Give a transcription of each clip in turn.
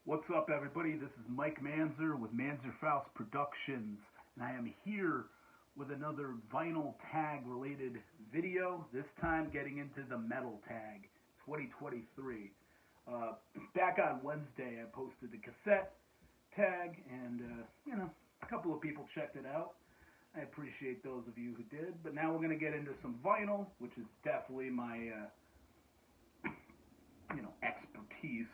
What's up, everybody? This is Mike Manzer with Manzer Faust Productions, and I am here with another vinyl tag related video, this time getting into the metal tag 2023. Back on Wednesday, I posted the cassette tag, and a couple of people checked it out. I appreciate those of you who did, but now we're going to get into some vinyl, which is definitely my expertise.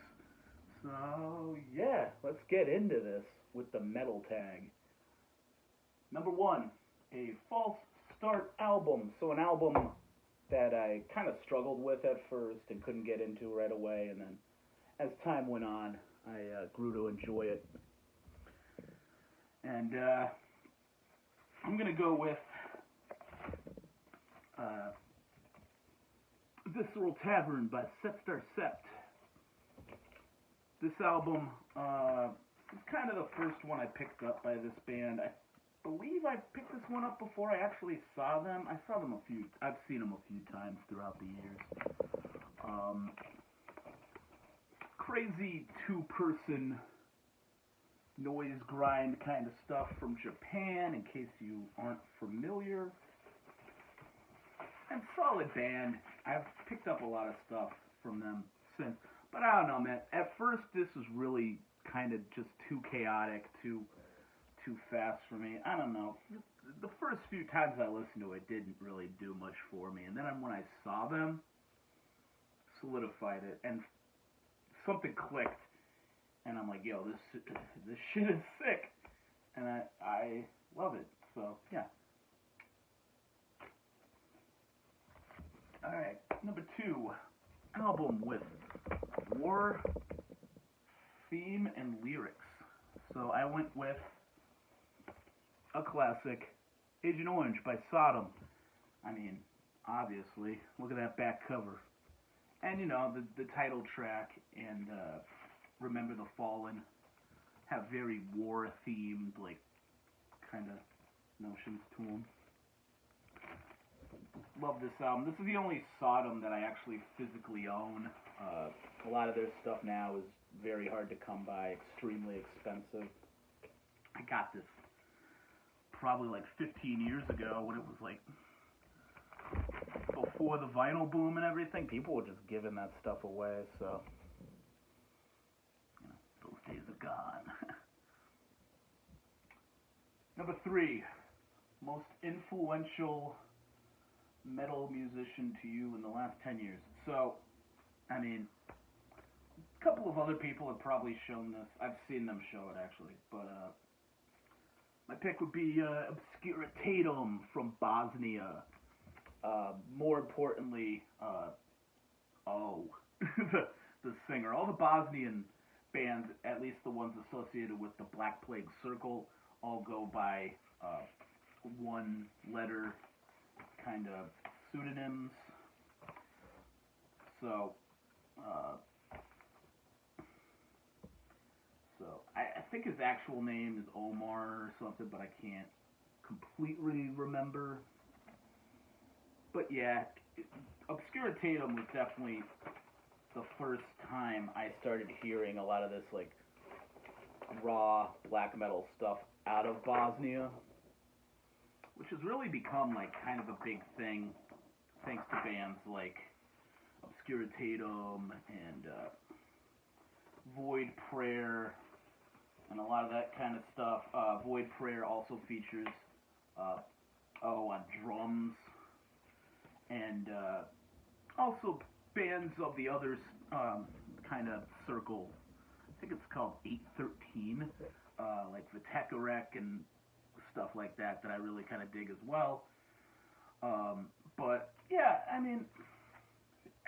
So yeah, let's get into this with the metal tag. Number one, a false start album. So an album that I kind of struggled with at first and couldn't get into right away, and then as time went on, I grew to enjoy it. And I'm gonna go with Viseral Tavern by Sept. This album is kind of the first one I picked up by this band. I believe I picked this one up before I actually saw them. I've seen them a few times throughout the years. Crazy two-person noise grind kind of stuff from Japan, in case you aren't familiar. And solid band. I've picked up a lot of stuff from them since. But I don't know, man. At first, this was really kind of just too chaotic, too fast for me. I don't know. The first few times I listened to it didn't really do much for me. And then when I saw them, solidified it. And something clicked. And I'm like, yo, this shit is sick. And I love it. So, yeah. Alright, number two. Album with war theme and lyrics. So I went with a classic, Agent Orange by Sodom. I mean, obviously, look at that back cover. And the title track and Remember the Fallen have very war themed, like, kind of notions to them. Love this album. This is the only Sodom that I actually physically own. A lot of their stuff now is very hard to come by, extremely expensive. I got this probably like 15 years ago when it was like before the vinyl boom and everything. People were just giving that stuff away, so those days are gone. Number three, most influential metal musician to you in the last 10 years. So, I mean, a couple of other people have probably shown this. I've seen them show it, actually. But my pick would be Obskuritatem from Bosnia. More importantly, the singer. All the Bosnian bands, at least the ones associated with the Black Plague Circle, all go by one letter kind of pseudonyms. So I think his actual name is Omar or something, but I can't completely remember. But yeah, Obskuritatem was definitely the first time I started hearing a lot of this like raw black metal stuff out of Bosnia, which has really become like kind of a big thing thanks to bands like Obskuritatem and Void Prayer and a lot of that kind of stuff. Void Prayer also features on drums, and also bands of the other kind of circle. I think it's called 813, like Vatekarek and stuff like that I really kind of dig as well. But yeah, I mean,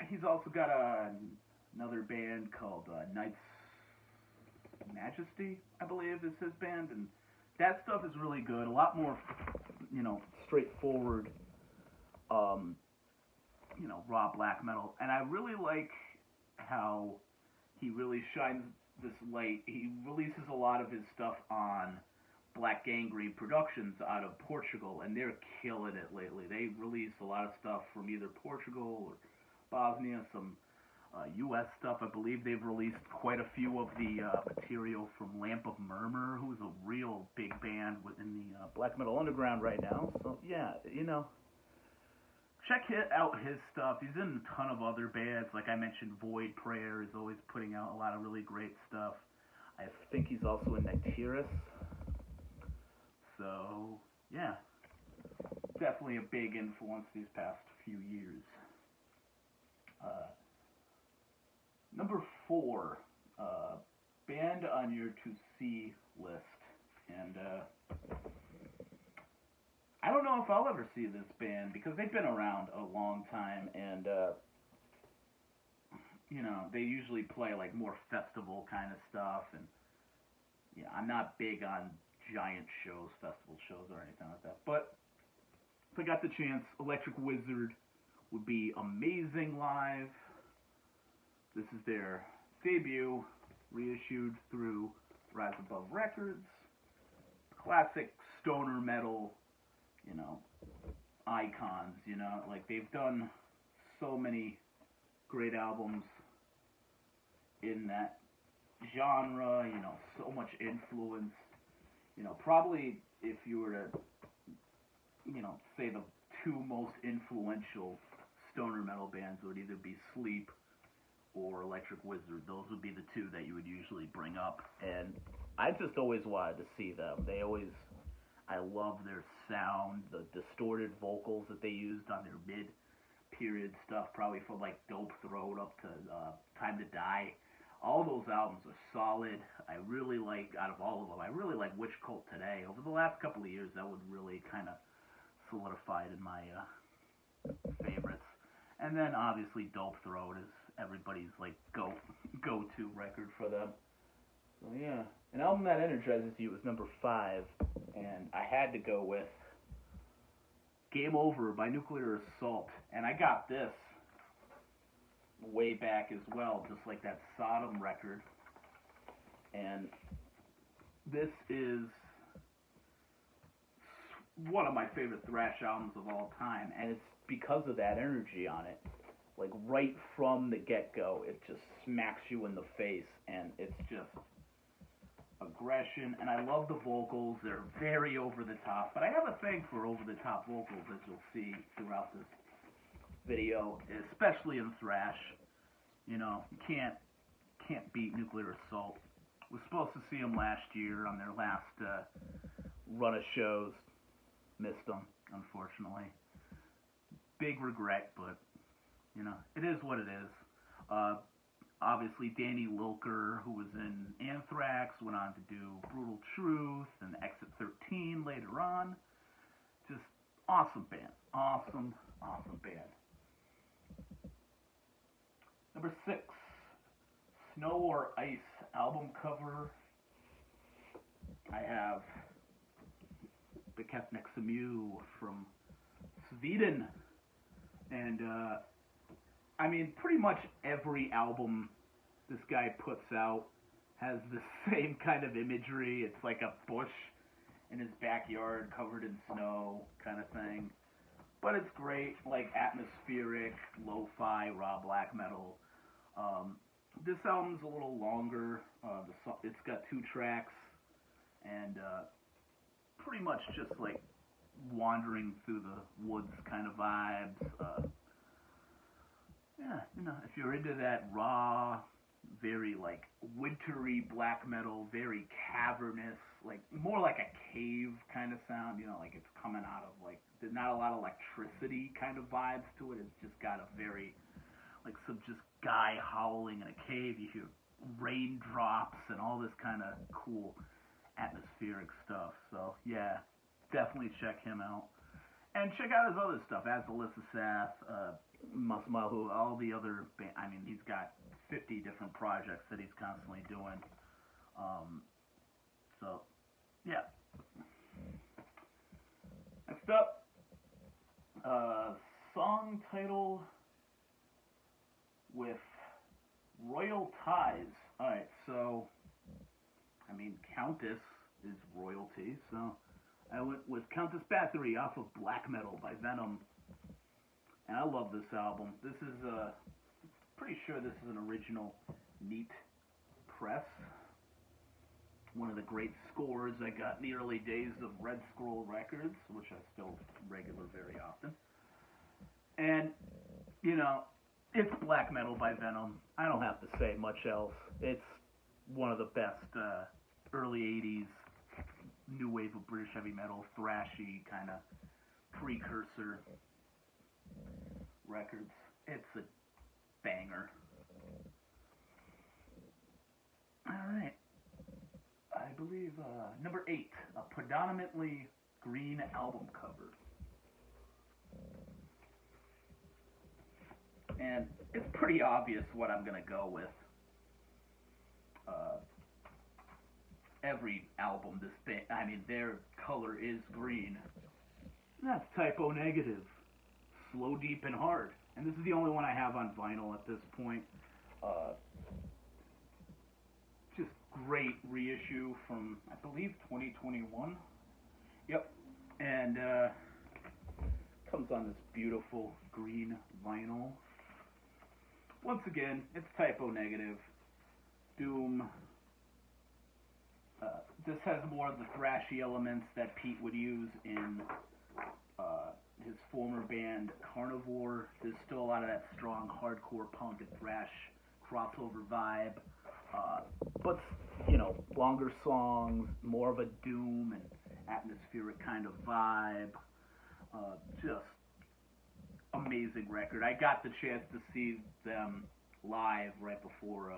he's also got another band called Knight's Majesty, I believe is his band, and that stuff is really good. A lot more, straightforward, raw black metal. And I really like how he really shines this light. He releases a lot of his stuff on Black Gangrene Productions out of Portugal, and they're killing it lately. They release a lot of stuff from either Portugal or Bosnia, some U.S. stuff. I believe they've released quite a few of the material from Lamp of Murmur, who's a real big band within the black metal underground right now. So yeah, you know, check out his stuff. He's in a ton of other bands. Like I mentioned, Void Prayer is always putting out a lot of really great stuff. I think he's also in Energises. So yeah, definitely a big influence these past few years. Number 4, band on your to see list, and I don't know if I'll ever see this band because they've been around a long time, and you know, they usually play like more festival kind of stuff, and yeah, I'm not big on giant shows, festival shows, or anything like that. But if I got the chance, Electric Wizard would be amazing live. This is their debut, reissued through Rise Above Records. Classic stoner metal, you know, icons, you know, like they've done so many great albums in that genre, you know, so much influence. You know, probably if you were to, you know, say the 2 most influential stoner metal bands would either be Sleep or Electric Wizard. Those would be the 2 that you would usually bring up, and I just always wanted to see them. I love their sound, the distorted vocals that they used on their mid-period stuff, probably from like Dope Throat up to Time to Die. All those albums are solid. I really like, out of all of them, I really like Witch Cult Today. Over the last couple of years, that would really kind of solidified in my favorites. And then obviously Dope Throat is everybody's like go-to record for them. So yeah, an album that energizes you was number 5, and I had to go with Game Over by Nuclear Assault, and I got this way back as well, just like that Sodom record. And this is one of my favorite thrash albums of all time, and it's because of that energy on it. Like right from the get-go, it just smacks you in the face, and it's just aggression. And I love the vocals; they're very over the top. But I have a thing for over the top vocals, as you'll see throughout this video, especially in thrash. You know, you can't beat Nuclear Assault. Was supposed to see them last year on their last run of shows. Missed them, unfortunately. Big regret, but you know, it is what it is. Obviously, Danny Lilker, who was in Anthrax, went on to do Brutal Truth and Exit 13 later on. Just awesome band. Awesome band. Number 6, Snow or Ice album cover. I have Beketh Nexehmu from Sweden. And, I mean, pretty much every album this guy puts out has the same kind of imagery. It's like a bush in his backyard covered in snow kind of thing. But it's great, like atmospheric, lo-fi, raw black metal. This album's a little longer. It's got 2 tracks, and pretty much just like wandering through the woods kind of vibes. Yeah, you know, if you're into that raw, very like wintry black metal, very cavernous, like more like a cave kind of sound, you know, like it's coming out of like, there's not a lot of electricity kind of vibes to it. It's just got a very, like some just guy howling in a cave. You hear raindrops and all this kind of cool atmospheric stuff. So yeah, definitely check him out. And check out his other stuff, as Alyssa Sath, Masmahu, all the other, I mean, he's got 50 different projects that he's constantly doing. So, yeah. Next up, song title with Royal Ties. Alright, so, I mean, Countess is royalty, so I went with Countess Bathory off of Black Metal by Venom. And I love this album. This is pretty sure this is an original neat press. One of the great scores I got in the early days of Red Scroll Records, which I still regular very often. And, you know, it's black metal by Venom. I don't have to say much else. It's one of the best early 80s new wave of British heavy metal, thrashy kind of precursor records. It's a banger. Alright. I believe number 8, a predominantly green album cover. And it's pretty obvious what I'm going to go with. Every album, their color is green. That's Typo Negative. Slow, Deep, and Hard. And this is the only one I have on vinyl at this point. Just great reissue from, I believe, 2021. Yep. And comes on this beautiful green vinyl. Once again, it's Typo Negative. Doom. This has more of the thrashy elements that Pete would use in his former band Carnivore. There's still a lot of that strong hardcore punk and thrash crossover vibe. But, you know, longer songs, more of a doom and atmospheric kind of vibe. Just amazing record. I got the chance to see them live right before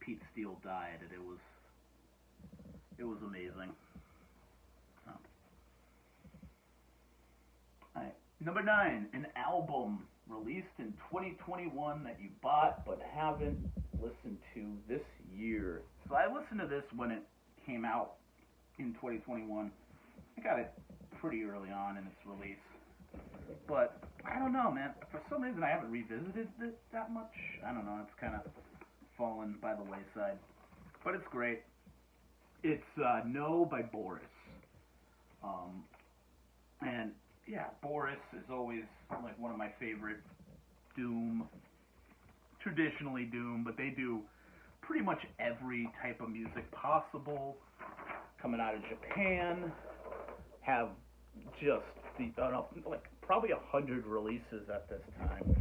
Pete Steele died, and it was amazing. Alright, number 9, an album released in 2021 that you bought but haven't listened to this year. So I listened to this when it came out in 2021. I got it pretty early on in its release. But I don't know, man. For some reason I haven't revisited it that much. I don't know. It's kind of fallen by the wayside. But it's great. It's No by Boris. And yeah, Boris is always like one of my favorite Doom, traditionally Doom, but they do pretty much every type of music possible. Coming out of Japan, have just the like probably 100 releases at this time.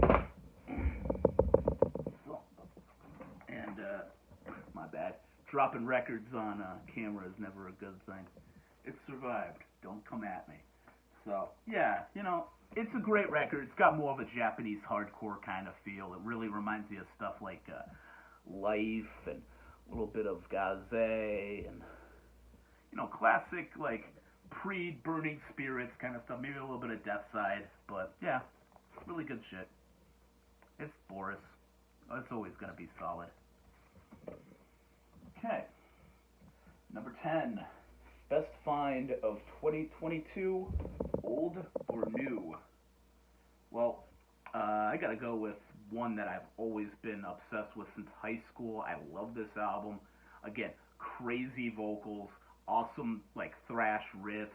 And my bad. Dropping records on camera is never a good thing. It survived. Don't come at me. So, yeah, you know, it's a great record. It's got more of a Japanese hardcore kind of feel. It really reminds me of stuff like Life and a little bit of Gaze and, you know, classic, like, pre-Burning Spirits kind of stuff. Maybe a little bit of Death Side. But, yeah, really good shit. It's Boris. It's always going to be solid. Okay. Number 10. Best find of 2022, old or new? Well, I gotta go with one that I've always been obsessed with since high school. I love this album. Again, crazy vocals, awesome, like, thrash riffs.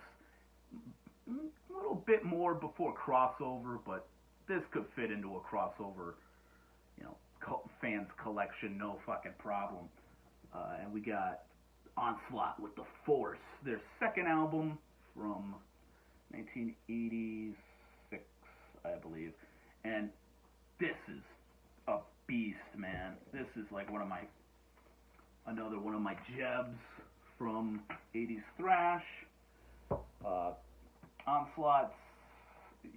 A little bit more before crossover, but this could fit into a crossover, you know, fans collection, no fucking problem. And we got Onslaught with the Force, their second album from 1986, I believe. And this is a beast, man. This is like another one of my jebs from 80s thrash. Onslaught's,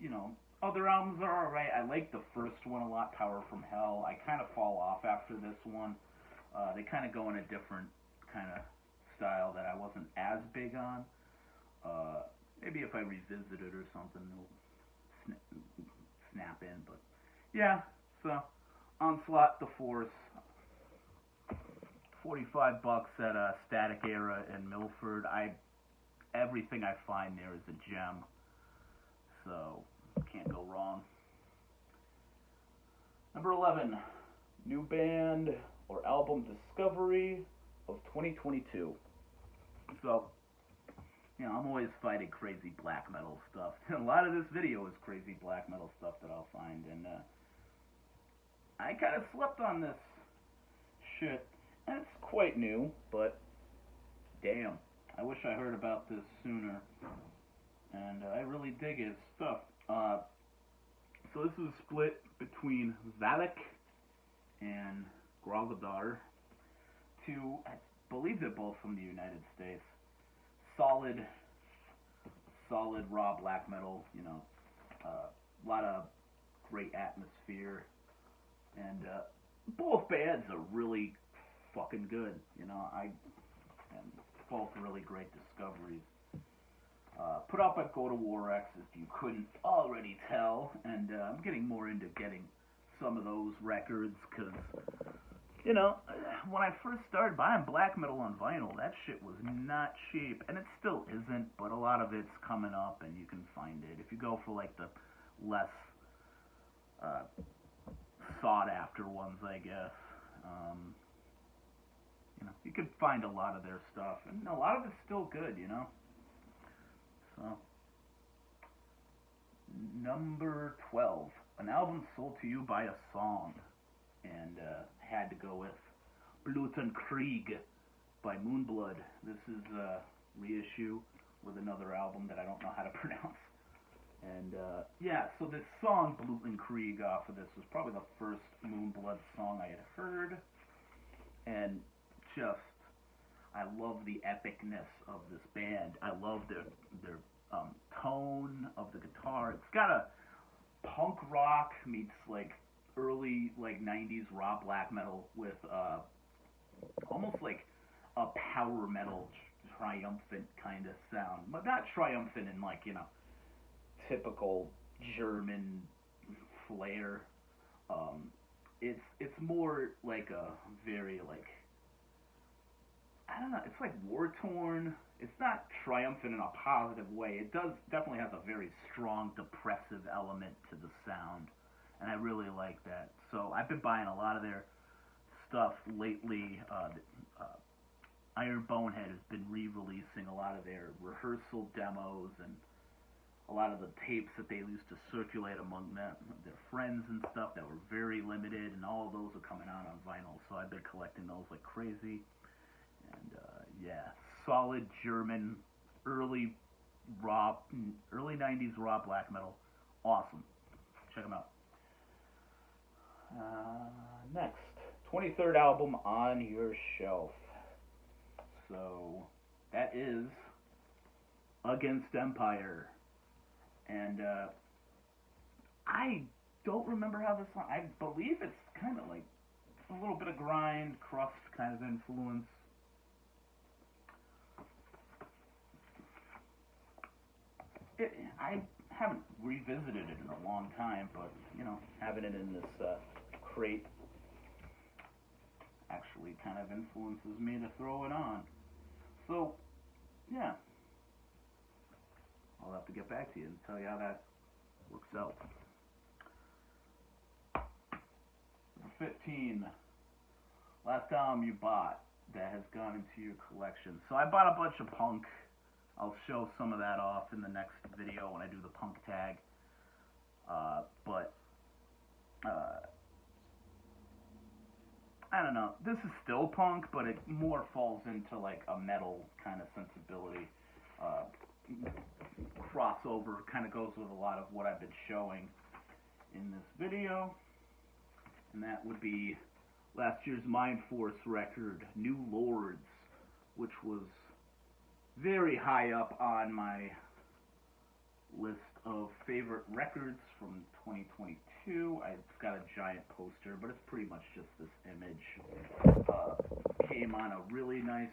you know, other albums are alright. I like the first one a lot, Power from Hell. I kind of fall off after this one. They kind of go in a different kind of style that I wasn't as big on. Maybe if I revisit it or something, it'll snap in. But yeah, so Onslaught, the Force, $45 at Static Era in Milford. Everything I find there is a gem, so can't go wrong. Number 11, new band or album discovery of 2022. So, you know, I'm always fighting crazy black metal stuff. A lot of this video is crazy black metal stuff that I'll find. And I kind of slept on this shit. And it's quite new, but damn, I wish I heard about this sooner. And I really dig his stuff. So this is a split between Valac and Grogadar. Two, I believe they're both from the United States. Solid raw black metal, you know, a lot of great atmosphere, and both bands are really fucking good, you know, and both really great discoveries. Put out by Go to War X, if you couldn't already tell, and I'm getting more into getting some of those records, because, you know, when I first started buying black metal on vinyl, that shit was not cheap, and it still isn't, but a lot of it's coming up, and you can find it. If you go for, like, the less sought-after ones, I guess, you know, you can find a lot of their stuff, and a lot of it's still good, you know. So, number 12, an album sold to you by a song, and had to go with Blutenkrieg by Moonblood. This is a reissue with another album that I don't know how to pronounce. And yeah, so this song Blutenkrieg off of this was probably the first Moonblood song I had heard, and just, I love the epicness of this band. I love their tone of the guitar. It's got a punk rock meets like early like 90s raw black metal with almost like a power metal triumphant kind of sound, but not triumphant in like, you know, typical German flair. It's more like a very like, I don't know, it's like war-torn. It's not triumphant in a positive way. It definitely has a very strong depressive element to the sound, and I really like that. So I've been buying a lot of their stuff lately. Iron Bonehead has been re-releasing a lot of their rehearsal demos and a lot of the tapes that they used to circulate among their friends and stuff that were very limited, and all of those are coming out on vinyl. So I've been collecting those like crazy. And yeah, solid German early 90s raw black metal, awesome. Check them out. Next, 23rd album on your shelf. So that is Against Empire, and I don't remember how this song. I believe it's kind of like a little bit of grind, crust kind of influence. I haven't revisited it in a long time, but, you know, having it in this crate actually kind of influences me to throw it on. So, yeah. I'll have to get back to you and tell you how that works out. Number 15. Last album you bought that has gone into your collection. So I bought a bunch of punk. I'll show some of that off in the next video when I do the punk tag. But I don't know. This is still punk, but it more falls into like a metal kind of sensibility. Crossover kind of goes with a lot of what I've been showing in this video. And that would be last year's Mind Force record, New Lords, which was very high up on my list of favorite records from 2022. It's got a giant poster, but it's pretty much just this image. Came on a really nice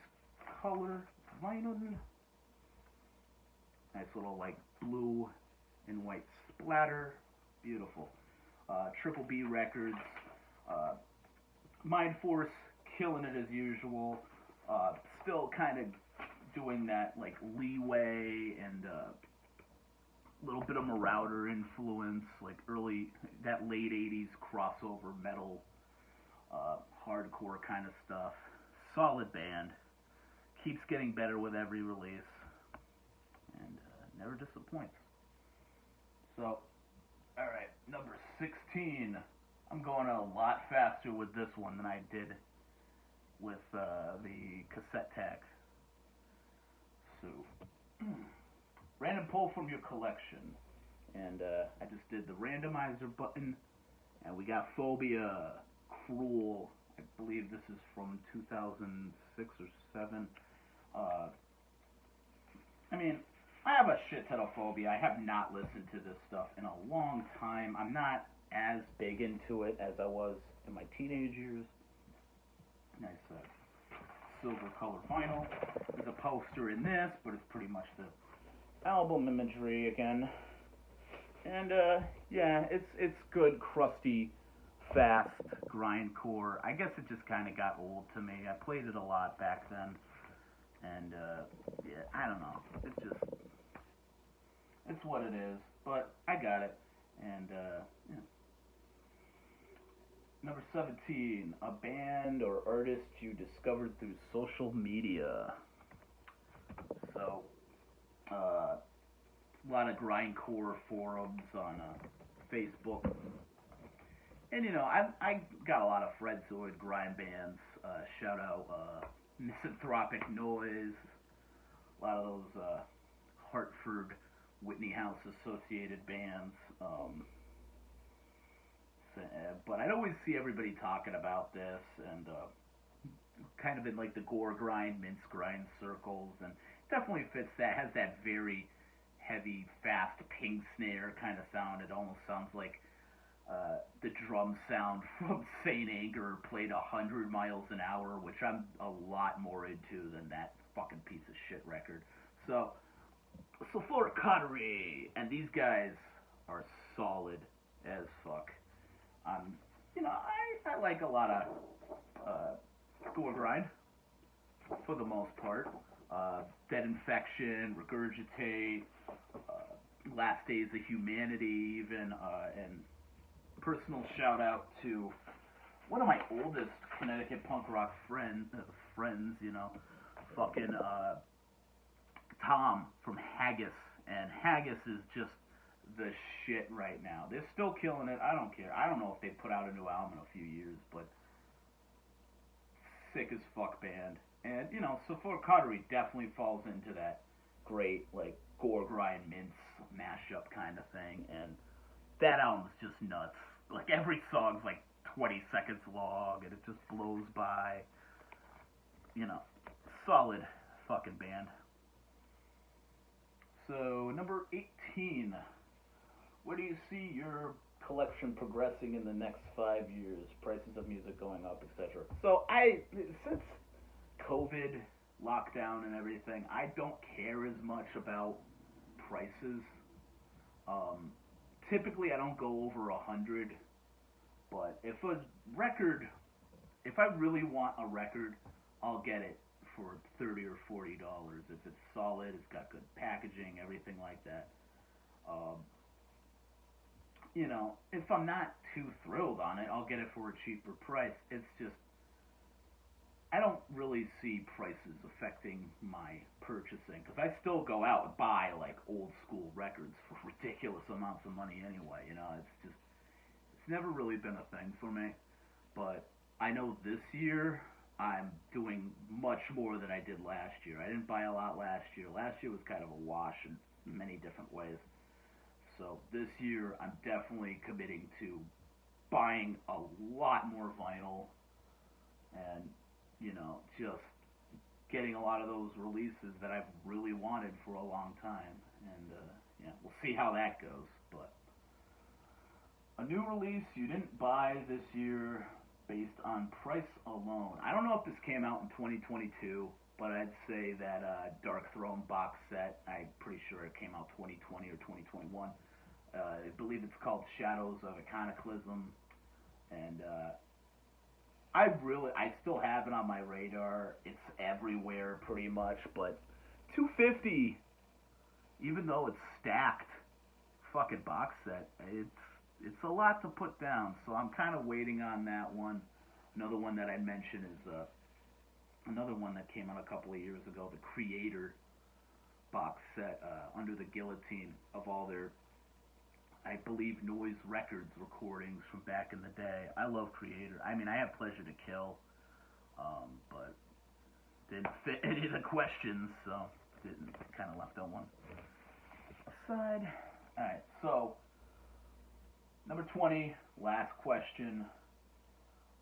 color vinyl. Nice little like blue and white splatter. Beautiful. Triple B Records. Mind Force killing it as usual. Still kind of doing that like leeway and little bit of Marauder influence, like that late 80s crossover metal, hardcore kind of stuff. Solid band. Keeps getting better with every release. And never disappoints. So, alright, number 16 I'm going a lot faster with this one than I did with the cassette tag. So, random pull from your collection. And I just did the randomizer button, and we got Phobia, Cruel. I believe this is from 2006 or 7. I mean, I have a shit ton of Phobia. I have not listened to this stuff in a long time. I'm not as big into it as I was in my teenage years. Nice silver color vinyl. There's a poster in this, but it's pretty much the album imagery again. And yeah, it's good, crusty, fast grindcore. I guess it just kind of got old to me. I played it a lot back then, and yeah, I don't know. It's what it is. But I got it, and yeah. Number 17, a band or artist you discovered through social media. So, a lot of grindcore forums on Facebook. And, you know, I got a lot of friends who would grind bands. Shout out Misanthropic Noise. A lot of those Hartford, Whitney House associated bands. But I'd always see everybody talking about this, and kind of in like the gore grind, mince grind circles, and definitely fits that, has that very heavy, fast ping snare kind of sound. It almost sounds like the drum sound from Saint Anger played 100 miles an hour, which I'm a lot more into than that fucking piece of shit record. So Bathory, and these guys are solid as fuck. You know, I like a lot of gore grind for the most part. Dead Infection, Regurgitate, Last Days of Humanity, even, and personal shout out to one of my oldest Connecticut punk rock friends, you know, fucking Tom from Haggis, and Haggis is just the shit right now. They're still killing it. I don't care. I don't know if they put out a new album in a few years, but sick as fuck band. And, you know, Bathory definitely falls into that great, like, gore grind mince mashup kind of thing, and that album's just nuts. Like, every song's like 20 seconds long, and it just blows by. You know, solid fucking band. So, number 18. Where do you see your collection progressing in the next 5 years? Prices of music going up, etc. So, since COVID, lockdown, and everything, I don't care as much about prices. Typically, I don't go over 100, but if I really want a record, I'll get it for $30 or $40 if it's solid, it's got good packaging, everything like that. You know, if I'm not too thrilled on it, I'll get it for a cheaper price. It's just, I don't really see prices affecting my purchasing, because I still go out and buy, like, old school records for ridiculous amounts of money anyway, you know, it's never really been a thing for me. But I know this year I'm doing much more than I did last year. I didn't buy a lot last year. Last year was kind of a wash in many different ways. So this year I'm definitely committing to buying a lot more vinyl and, you know, just getting a lot of those releases that I've really wanted for a long time. And, yeah, we'll see how that goes. But a new release you didn't buy this year based on price alone. I don't know if this came out in 2022, but I'd say that Dark Throne box set, I'm pretty sure it came out 2020 or 2021. I believe it's called Shadows of Iconoclasm, and I still have it on my radar. It's everywhere pretty much, but $250, even though it's stacked, fucking box set, it's a lot to put down, so I'm kind of waiting on that one. Another one that I mentioned is another one that came out a couple of years ago, the Creator box set, Under the Guillotine, of all their I believe, Noise Records recordings from back in the day. I love Creator. I mean, I have Pleasure to Kill, but didn't fit any of the questions, so didn't, kind of left that one aside. Alright, so, number 20, last question.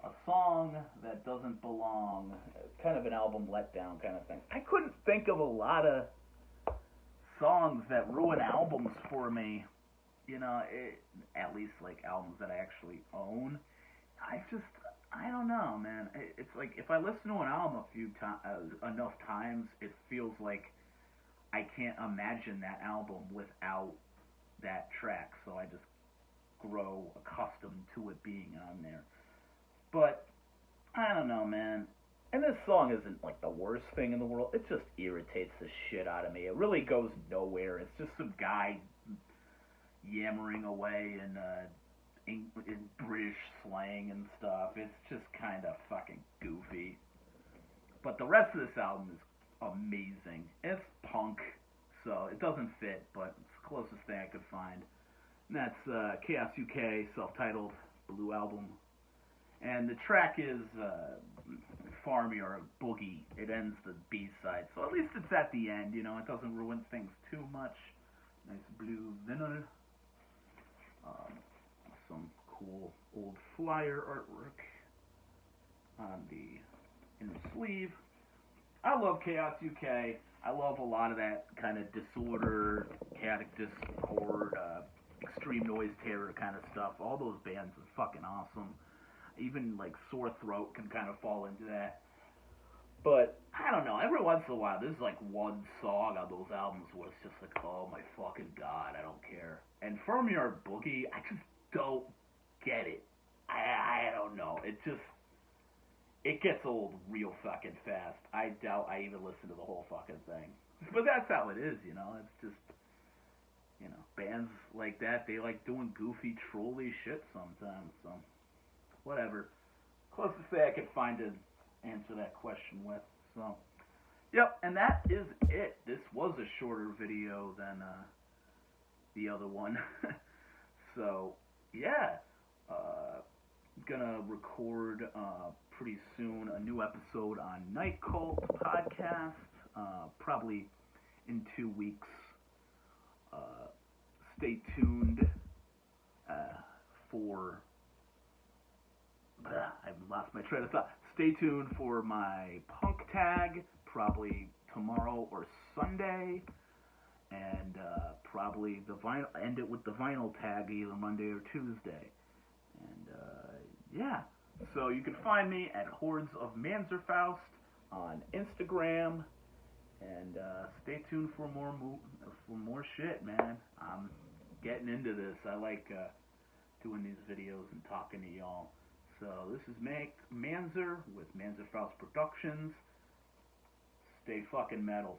A song that doesn't belong, kind of an album letdown kind of thing. I couldn't think of a lot of songs that ruin albums for me. You know, at least like albums that I actually own. I don't know, man. It's like if I listen to an album enough times, it feels like I can't imagine that album without that track. So I just grow accustomed to it being on there. But, I don't know, man. And this song isn't, like, the worst thing in the world. It just irritates the shit out of me. It really goes nowhere. It's just some guy yammering away in British slang and stuff. It's just kind of fucking goofy. But the rest of this album is amazing. It's punk, so it doesn't fit, but it's the closest thing I could find. And that's Chaos UK, self-titled, Blue Album. And the track is Farmyard Boogie. It ends the B-side, so at least it's at the end, you know, it doesn't ruin things too much. Nice blue vinyl. Some cool old flyer artwork on the inner sleeve. I love Chaos UK. I love a lot of that kind of disorder, chaotic discord, extreme noise terror kind of stuff. All those bands are fucking awesome. Even like Sore Throat can kind of fall into that. But I don't know, every once in a while there's like one song on those albums where it's just like, oh my fucking god, I don't care. And Farmyard Boogie, I just don't get it. I don't know. It gets old real fucking fast. I doubt I even listen to the whole fucking thing. But that's how it is, you know. It's just, you know, bands like that, they like doing goofy, trolly shit sometimes, so whatever. Closest thing I could find to answer that question with. So, yep, and that is it. This was a shorter video than the other one. So, yeah. Gonna record pretty soon a new episode on Night Cult podcast. Probably in 2 weeks. Stay tuned for... I've lost my train of thought. Stay tuned for my punk tag, probably tomorrow or Sunday, and probably the vinyl. End it with the vinyl tag either Monday or Tuesday. And yeah, so you can find me at Hordes of Manzerfaust on Instagram, and stay tuned for more shit, man. I'm getting into this. I like doing these videos and talking to y'all. So this is Manzer with Manzerfaust Productions. Stay fucking metal.